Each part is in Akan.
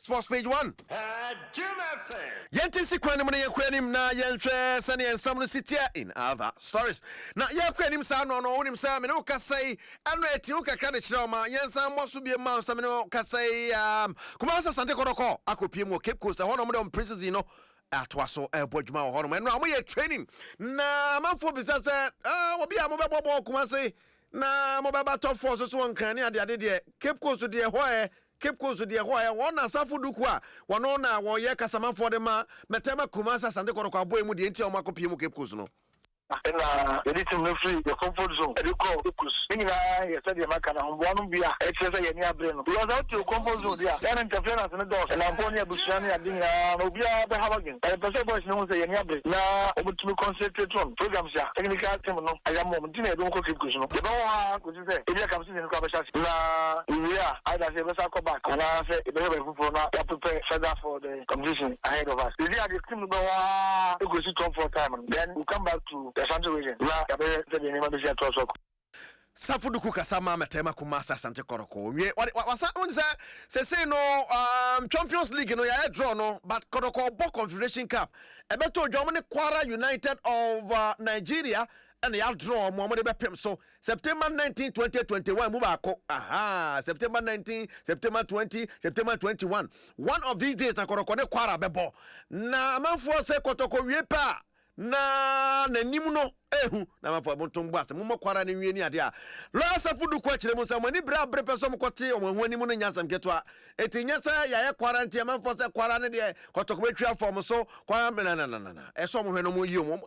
Sports page 1. Yentisi kwani mune yakwenim na yenhwe sane ensam no sitia in other stories. Na yakwenim sa no unim sa me no kasai anu eti ukaka de chira ma yensam boso bie ma sa me no kasai kuma Asante Kotoko akopie mu Cape Coast ho no mo precision no atwaso bodwuma ho no no am ye training na manfo business obi a mo be bobo kuma sai na mo be top force so won kan ne ade de Cape Coast de ho Cape Coast de ho won asafo duku a wono na wo ye kasama for dem metema kuma Asante Kotoko aboy mu de enti o makopie mu Cape Coast no na editing no free the comfort zone ediko ikus ninga ya study maka na homboanu bia exercise ya ni abre no because out to comfort zone dia ya interference no do na mboni ya bushani ya dinga no bia be habagin e pese boys no say ya ni abre na obutumi concentrate on programs ya technical team no aya mo mtine edo ko keep kush no e ba wa ko say e bia kam sin ko abasha na ya either say be sa ko back na say e be fufu na ya prepare further for the competition ahead of us the team go wa e go sit for time then we come back to Safuduku kasama metema kumasa Asante Kotoko. Wasa say no Champions League no ya draw no but Kotoko bo Confederation Cup. Ebeto Germany Kwara United of Nigeria and ya draw Muhammad Bepem so September 19 2021 mubako September 19 September 20 September 21 one of these days na Kotoko ne Kwara bebo na amanfo say Kotoko wie pa na nanim no ehu na mafo bontombo ase mo kwara ne wie ni ade a lo asafudu kwa kire mo samani bra peso mo kote o ho anim no nyasam keto a etinyasa ya ye kwara ntia mafo se kwara ne de Kotoko betwa form so kwara na eso mo hwe no mo yi mo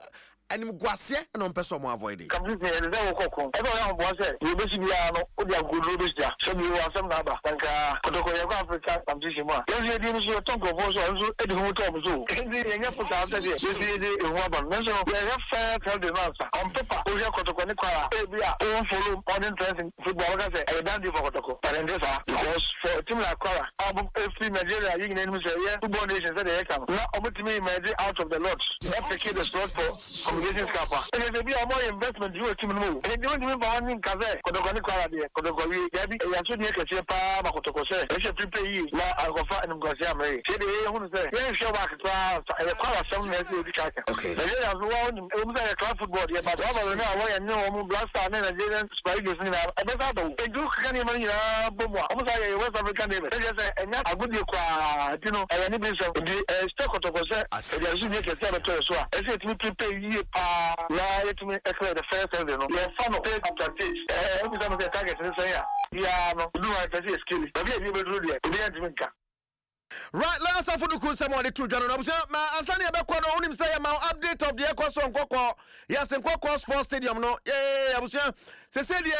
anim guase no peso mo avoid complete e de wokoko e do ya mo se ye besi bia no o dia godo do sia so bi wa sam na ba tanka Kotoko ye ko Africa competition mo ye di no so tonko bo so so e di ho to mo so e di ye nya puta se de di e ho ba no so ye fair tell the man on paper o je Kotoko ni kwara e bia o follow on interest in football ka say e dan di for Kotoko parendesa because for team like kwara abum free Nigeria you need me say yeah football nation say they come na obutimi imagine out of the lot FK the slot for Competition Kappa. And there be a more investment you team move. And you want to be Kaze, Kotoko ni kwara de Kotoko wi yabi e yaso ni kese pa ma Kotoko say e se prepare yi na agofa en ngosia me say dey hu say we show back to e kwara some na dey dikaka okay Nigeria so won e mu say club football ye but over na wa ya no mu blaster na Nigerian Spiders ni na e be sa do e du kan ni na bomo o say West African name e say enya agudi kwa tino e ni bi so di stay Kotoko say e dey so ni kese ba to so e say to prepare yi na yetumi ekle the first and no your fan of after this every time the target say ya no do I say skill be be do there be adminka right last afuduku someone to join no ma ansani abekọ no unim say ma update of the Ekoso Nkoko yes Nkoko Sports Stadium no abusia se de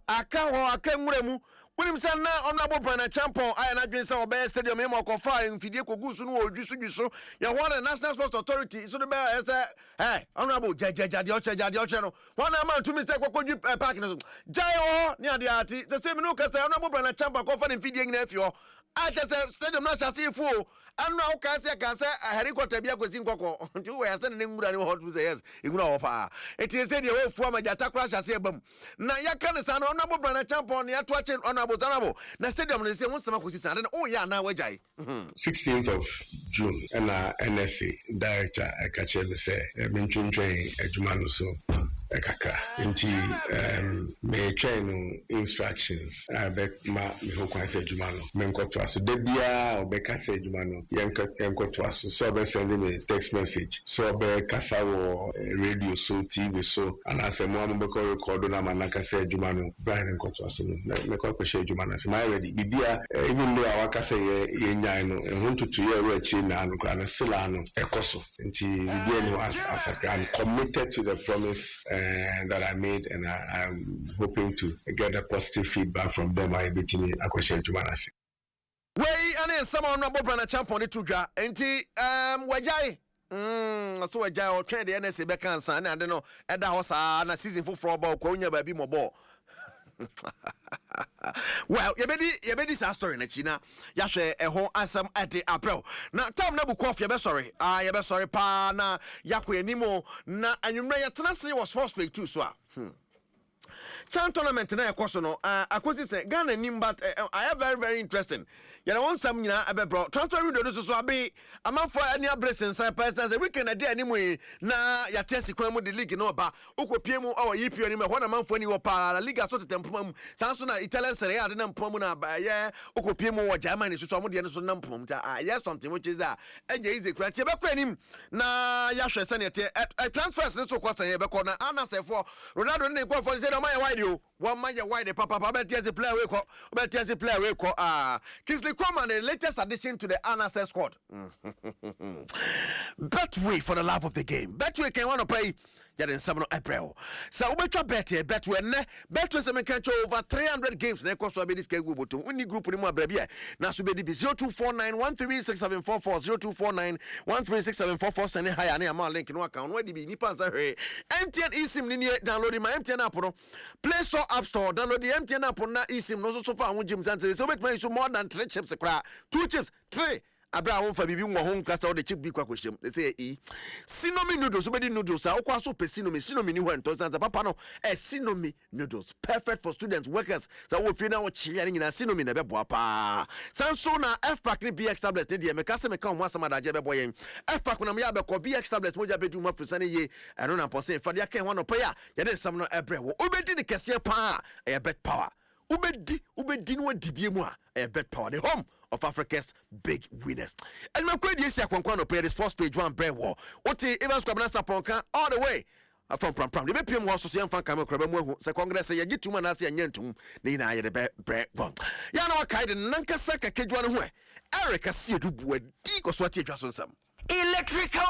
akanwuremu unim say na honorable Brana Champion aya na dwen say obey stadium e mo kofa mfidie kogusu no odwisu ye ho na National Sports Authority so de be say hey honorable jajajade oche no one man to mistake kokodwi park no jai ho ni ade ati se me no ka say honorable Brana Champion kofa na mfidie ngina afio ata say stadium na chase fu anu a ka say helicopter bia kwesi Nkoko nti we ya say ne ngura ne ho to say yes ngura ho pa eti say de we fu amajata kra chase ebam na ya kan say na honorable Brana Champion ya to ache honorable na stadium ne say won sama kosi say oh ya na wajai 16th of June and NSA director akache me say mentwentwen adwuma no so ekaka nti me train instructions abek ma me ho kwan say adwuma no menkoto aso da bia obeka say adwuma no yenkoto aso so be send me text message so be kasa wo radio so TV so and as mo am be ko record na manaka say adwuma no Brian enkoto aso me ko kwese adwuma na say my ready bibia even though awaka say ye nyan no ehuntutu ye we chi na no kra na sila no ekoso nti bibia no as I'm committed to the promise that I made, and I'm hoping to get a positive feedback from them. I bet me a question to Manasi. Way and some honorable Brana Champion to dra enti wajai so wajai or train the NSA back and son and no at the house na season for ball konya baby mo ball. Well, you be this story na China. Ya hwe ehon asam ade April. Na time na buko you be sorry. You be sorry pa na yakwe animo na anwumra ya tenase was first week too so. Chan tournament na Ekoso no akosi say Ghana nim but I am very very interesting. yɛna wɔn nsɛm nyinaa ɛbɛbrɔ transfer window no so abe amanfo ani abrɛsɛ nsa pɛsɛ sɛ weekend ade animu yi na yɛate asikwan mu de league no ɔba wokɔpie mu ɔwɔ EPL anim ɛhɔ na amanfo ani wɔ paa la liga so tetɛ mpoma mu saa nso na Italian Serie A ade na mpoma mu na ɛyɛ wokɔpie mu wɔ Germany so ɔmo deɛ no so na mpoma mu ta ɛyɛ something which is that ɛnyɛ easy kura tie bɛkɔ anim na yɛahwɛ sɛ ne ɛte transfers ne so kɔ sɛ yɛbɛkɔ na anasɛfoɔ Ronaldo ne nkɔfoɔ sɛ ɔma yɛ wide o wɔma yɛ wide papa bɛte ase player we kɔ bɛte ase player we kɔ Kingsley Coman, the latest addition to the NSS squad. Betway for the love of the game. Betway can want to pay. Yeah, then 7 April. So we try Betway. Betway se can show over 300 games. Ne cost be this Kegyiwa to only group ni mo abrabia. Na so be 0249136744 0249136744 send higher na ma link no account. Where be nipa za hwe. MTN eSIM ni download my MTN app no. Play Store, App Store. Download the MTN app na eSIM no so far won Jim Sanse. So make me more than 3 chips kra. 2 chips, 3. Abra won fa bibi wo ho nkasa wo de chip bi kwa kwhyem. They say Sinomi noodles, obedi noodles. Akwa so pe Sinomi ni ho ento sansa papa no. Sinomi noodles, perfect for students, workers. So wo fi na wo chile ni nyina Sinomi na beboa pa. Sanso na F-Pack ni BX tablets ni de me kase me kan ho asama da je bebo yen. F-Pack na me ya be ko BX tablets moja bedu ma frusane ye. Eno na pose fa de aka ho no pa ya. Ye de nsam no ebre wo. Obedi de kese pa e bet power. Ubedi no dibie mu a bet power the home of Africa's big winners. And my credit is no play the sports page one bread war. Oti Evans Kwabena Saponka all the way from Pram. The BPM was so young fan camera crab se Congress say you get 2 man as yentum ni na ye the bread one. Ya no kai de nanka saka Kegyiwa no ho. Eric Asiedu Boadi ko so ati atwa so nsam. Electrical